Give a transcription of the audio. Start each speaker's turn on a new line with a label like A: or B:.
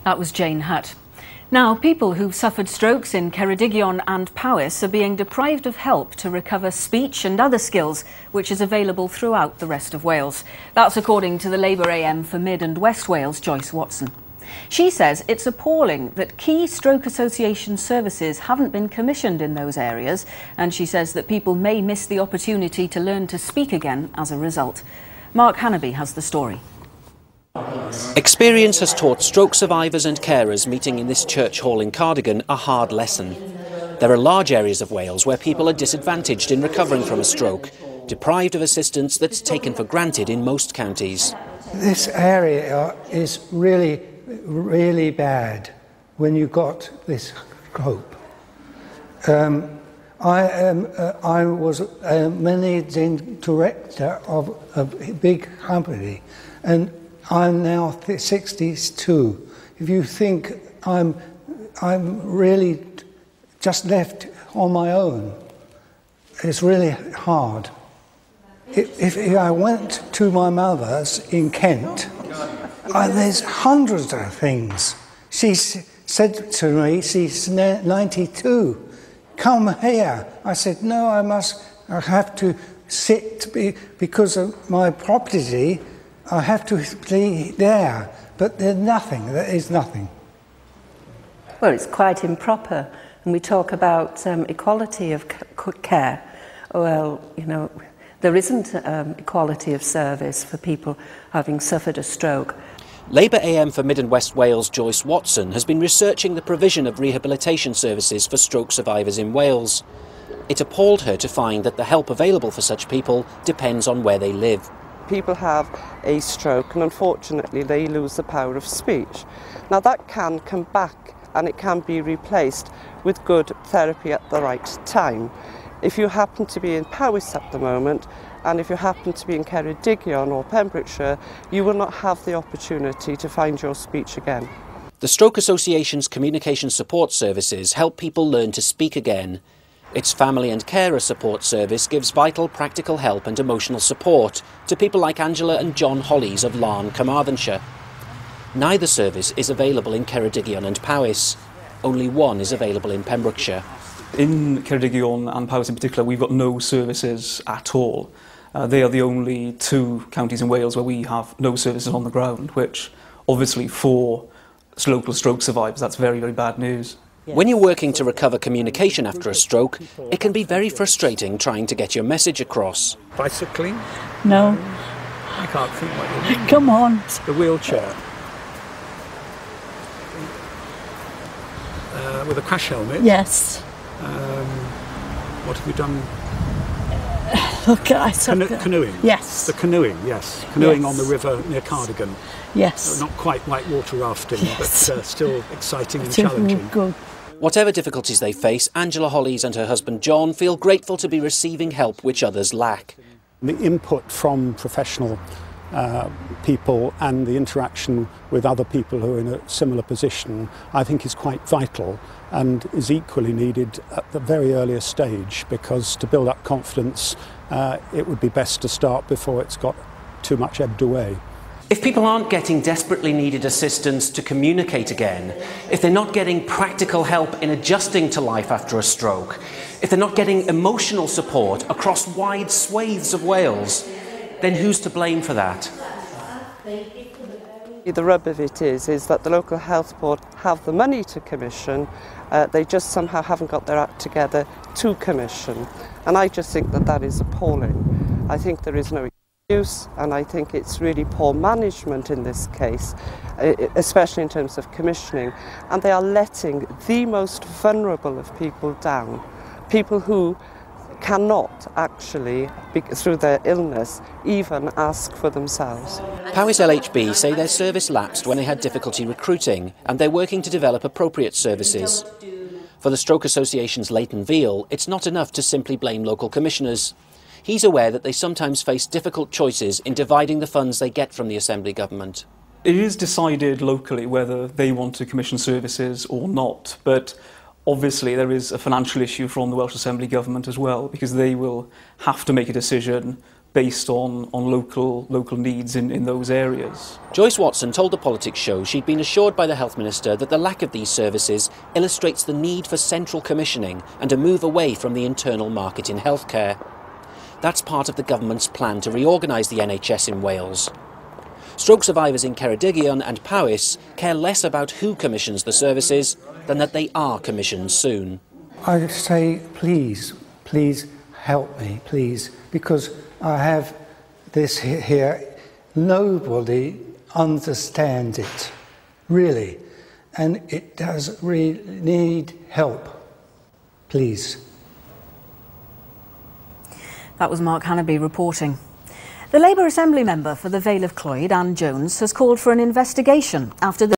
A: That was Jane Hutt. Now, people who've suffered strokes in Ceredigion and Powys are being deprived of help to recover speech and other skills, which is available throughout the rest of Wales. That's according to the Labour AM for Mid and West Wales, Joyce Watson. She says it's appalling that key Stroke Association services haven't been commissioned in those areas, and she says that people may miss the opportunity to learn to speak again as a result. Mark Hannaby has the story.
B: Experience has taught stroke survivors and carers meeting in this church hall in Cardigan a hard lesson. There are large areas of Wales where people are disadvantaged in recovering from a stroke, deprived of assistance that's taken for granted in most counties.
C: This area is really, really bad when you've got this stroke. I was a managing director of a big company, and I'm now 62. If you think I'm really just left on my own, it's really hard. If I went to my mother's in Kent, there's hundreds of things. She said to me, she's 92, come here. I said, no, I have to sit because of my property. I have to be there, but there's nothing, there is nothing.
D: Well, it's quite improper, and we talk about equality of care. Well, you know, there isn't equality of service for people having suffered a stroke.
B: Labour AM for Mid and West Wales, Joyce Watson, has been researching the provision of rehabilitation services for stroke survivors in Wales. It appalled her to find that the help available for such people depends on where they live.
E: People have a stroke and unfortunately they lose the power of speech. Now that can come back and it can be replaced with good therapy at the right time. If you happen to be in Powys at the moment and if you happen to be in Ceredigion or Pembrokeshire, you will not have the opportunity to find your speech again.
B: The Stroke Association's communication support services help people learn to speak again. Its family and carer support service gives vital practical help and emotional support to people like Angela and John Hollies of Larne, Carmarthenshire. Neither service is available in Ceredigion and Powys. Only one is available in Pembrokeshire.
F: In Ceredigion and Powys in particular, we've got no services at all. They are the only two counties in Wales where we have no services on the ground, which obviously for local stroke survivors, that's very, very bad news.
B: When you're working to recover communication after a stroke, it can be very frustrating trying to get your message across.
G: Bicycling?
H: No.
G: I can't think what you mean.
H: Come on.
G: The wheelchair. With a crash helmet?
H: Yes.
G: What have you done?
H: Look,
G: Canoeing?
H: Yes.
G: The canoeing, yes. Canoeing
H: yes.
G: on the river near Cardigan.
H: Yes.
G: Not quite whitewater rafting,
H: yes.
G: But still exciting and challenging.
H: Good.
B: Whatever difficulties they face, Angela Hollies and her husband John feel grateful to be receiving help which others lack.
I: The input from professional people and the interaction with other people who are in a similar position, I think is quite vital and is equally needed at the very earliest stage, because to build up confidence, it would be best to start before it's got too much ebbed away.
B: If people aren't getting desperately needed assistance to communicate again, if they're not getting practical help in adjusting to life after a stroke, if they're not getting emotional support across wide swathes of Wales, then who's to blame for that?
E: The rub of it is that the local health board have the money to commission, they just somehow haven't got their act together to commission. And I just think that that is appalling. I think there is no excuse, and I think it's really poor management in this case, especially in terms of commissioning. And they are letting the most vulnerable of people down, people who cannot actually, through their illness, even ask for themselves.
B: Powys LHB say their service lapsed when they had difficulty recruiting, and they're working to develop appropriate services. For the Stroke Association's Leighton Veal, it's not enough to simply blame local commissioners. He's aware that they sometimes face difficult choices in dividing the funds they get from the Assembly government.
F: It is decided locally whether they want to commission services or not, but obviously there is a financial issue from the Welsh Assembly government as well, because they will have to make a decision based on local needs in those areas.
B: Joyce Watson told the Politics Show she'd been assured by the Health Minister that the lack of these services illustrates the need for central commissioning and a move away from the internal market in healthcare. That's part of the government's plan to reorganise the NHS in Wales. Stroke survivors in Ceredigion and Powys care less about who commissions the services than that they are commissioned soon.
C: I say, please, please help me, please, because I have this here. Nobody understands it, really, and it does really need help. Please.
A: That was Mark Hannaby reporting. The Labour Assembly member for the Vale of Clwyd, Anne Jones, has called for an investigation after the